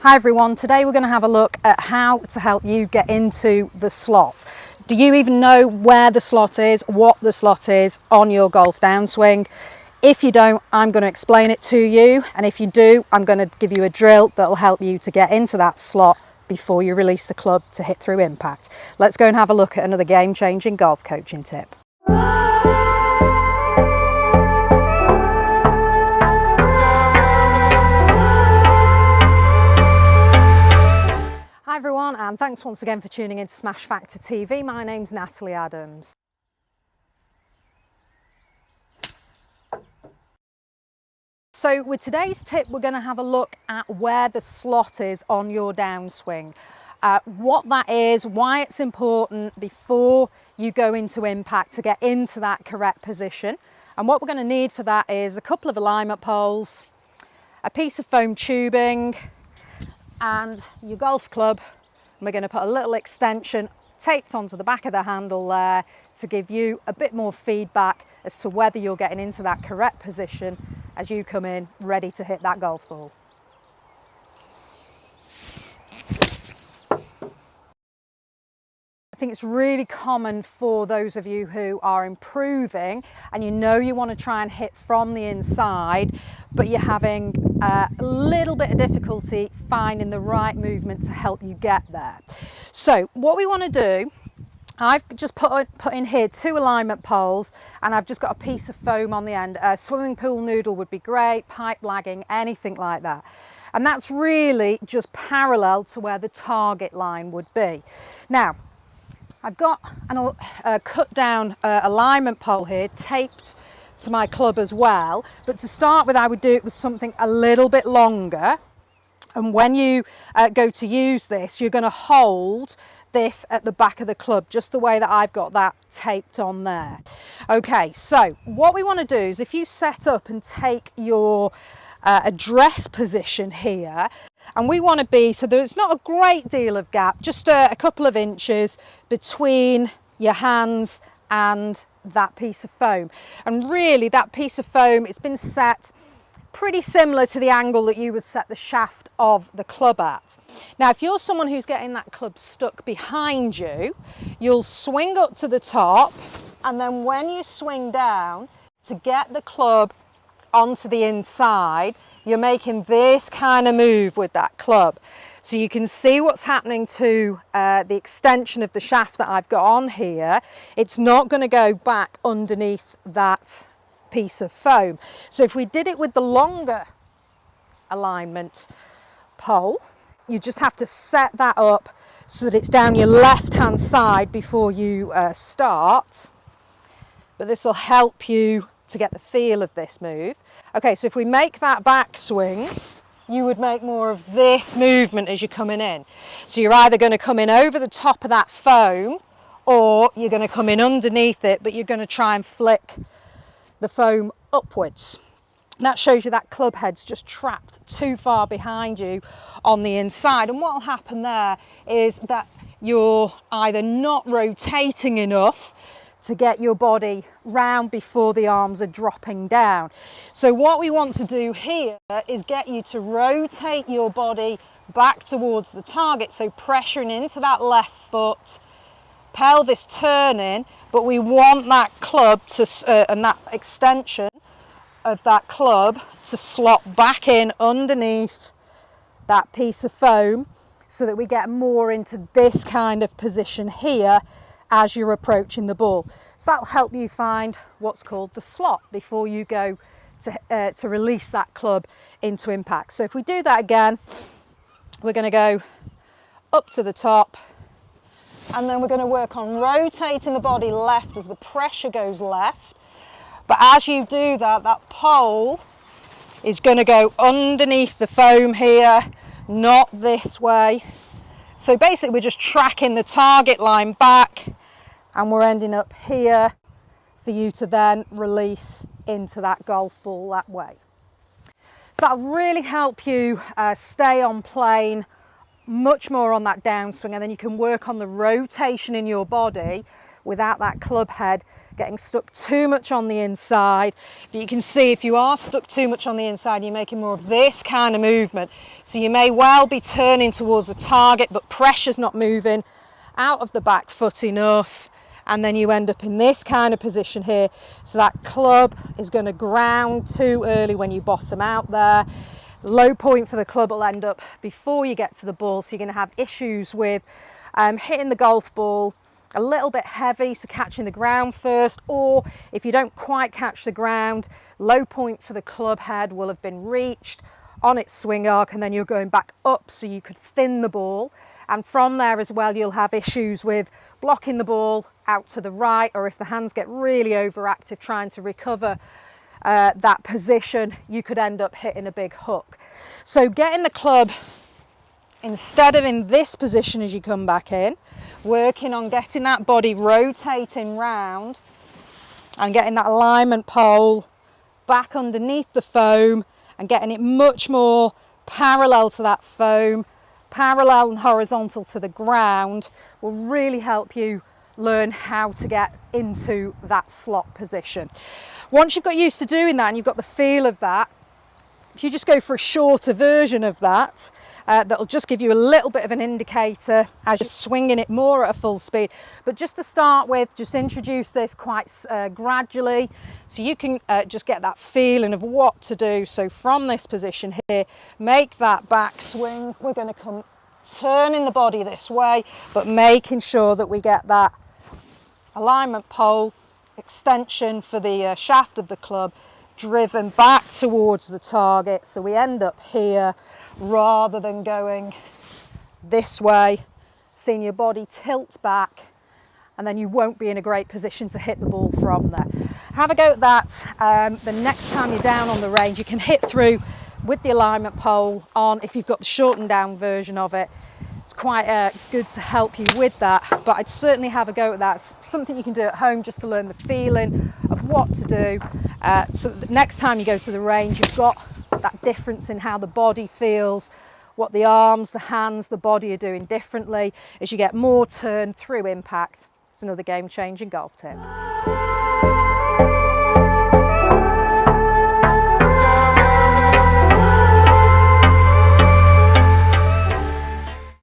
Hi everyone, today we're going to have a look at how to help you get into the slot. Do you even know where the slot is, what the slot is on your golf downswing? If you don't, I'm going to explain it to you, and if you do, I'm going to give you a drill that will help you to get into that slot before you release the club to hit through impact. Let's go and have a look at another game-changing golf coaching tip. Hi everyone, and thanks once again for tuning in to Smash Factor TV. My name's Natalie Adams. So with today's tip, we're going to have a look at where the slot is on your downswing. What that is, why it's important before you go into impact to get into that correct position. And what we're going to need for that is a couple of alignment poles, a piece of foam tubing, and your golf club. And we're going to put a little extension taped onto the back of the handle there to give you a bit more feedback as to whether you're getting into that correct position as you come in ready to hit that golf ball. I think it's really common for those of you who are improving and you know you want to try and hit from the inside, but you're having a little bit of difficulty finding the right movement to help you get there. So what we want to do, I've just put in here 2 alignment poles, and I've just got a piece of foam on the end. A swimming pool noodle would be great, pipe lagging, anything like that. And that's really just parallel to where the target line would be. Now, I've got a cut down alignment pole here taped to my club as well, but to start with I would do it with something a little bit longer, and when you go to use this, you're going to hold this at the back of the club just the way that I've got that taped on there. Okay, so what we want to do is, if you set up and take your address position here, and we want to be so there's not a great deal of gap, just a couple of inches between your hands and that piece of foam. And really that piece of foam, it's been set pretty similar to the angle that you would set the shaft of the club at. Now if you're someone who's getting that club stuck behind you, you'll swing up to the top, and then when you swing down to get the club onto the inside, you're making this kind of move with that club. So you can see what's happening to the extension of the shaft that I've got on here. It's not going to go back underneath that piece of foam. So if we did it with the longer alignment pole, you just have to set that up so that it's down your left hand side before you start. But this will help you to get the feel of this move. Okay, so if we make that backswing, you would make more of this movement as you're coming in. So you're either going to come in over the top of that foam, or you're going to come in underneath it, but you're going to try and flick the foam upwards. That shows you that club head's just trapped too far behind you on the inside, and what will happen there is that you're either not rotating enough to get your body round before the arms are dropping down. So what we want to do here is get you to rotate your body back towards the target, so pressuring into that left foot, pelvis turning, but we want that club to and that extension of that club to slot back in underneath that piece of foam, so that we get more into this kind of position here as you're approaching the ball. So that'll help you find what's called the slot before you go to release that club into impact. So if we do that again, we're going to go up to the top, and then we're going to work on rotating the body left as the pressure goes left. But as you do that, that pole is going to go underneath the foam here, not this way. So basically we're just tracking the target line back, and we're ending up here for you to then release into that golf ball that way. So that'll really help you stay on plane much more on that downswing, and then you can work on the rotation in your body without that club head getting stuck too much on the inside. But you can see if you are stuck too much on the inside, you're making more of this kind of movement. So you may well be turning towards the target, but pressure's not moving out of the back foot enough. And then you end up in this kind of position here. So that club is going to ground too early when you bottom out there. The low point for the club will end up before you get to the ball. So you're going to have issues with hitting the golf ball a little bit heavy, so catching the ground first, or if you don't quite catch the ground, low point for the club head will have been reached on its swing arc, and then you're going back up so you could thin the ball. And from there as well, you'll have issues with blocking the ball out to the right, or if the hands get really overactive trying to recover that position, you could end up hitting a big hook. So getting the club, instead of in this position as you come back in, working on getting that body rotating round and getting that alignment pole back underneath the foam and getting it much more parallel to that foam, parallel and horizontal to the ground, will really help you learn how to get into that slot position. Once you've got used to doing that and you've got the feel of that, if you just go for a shorter version of that, that'll just give you a little bit of an indicator as you're swinging it more at a full speed. But just to start with, just introduce this quite gradually so you can just get that feeling of what to do. So from this position here, make that back swing. We're going to come turning the body this way, but making sure that we get that alignment pole extension for the shaft of the club driven back towards the target, so we end up here rather than going this way, seeing your body tilt back, and then you won't be in a great position to hit the ball from there. Have a go at that. The next time you're down on the range, you can hit through with the alignment pole on if you've got the shortened down version of it. It's quite good to help you with that, but I'd certainly have a go at that. It's something you can do at home just to learn the feeling of what to do, so that the next time you go to the range, you've got that difference in how the body feels, what the arms, the hands, the body are doing differently as you get more turn through impact. It's another game-changing golf tip.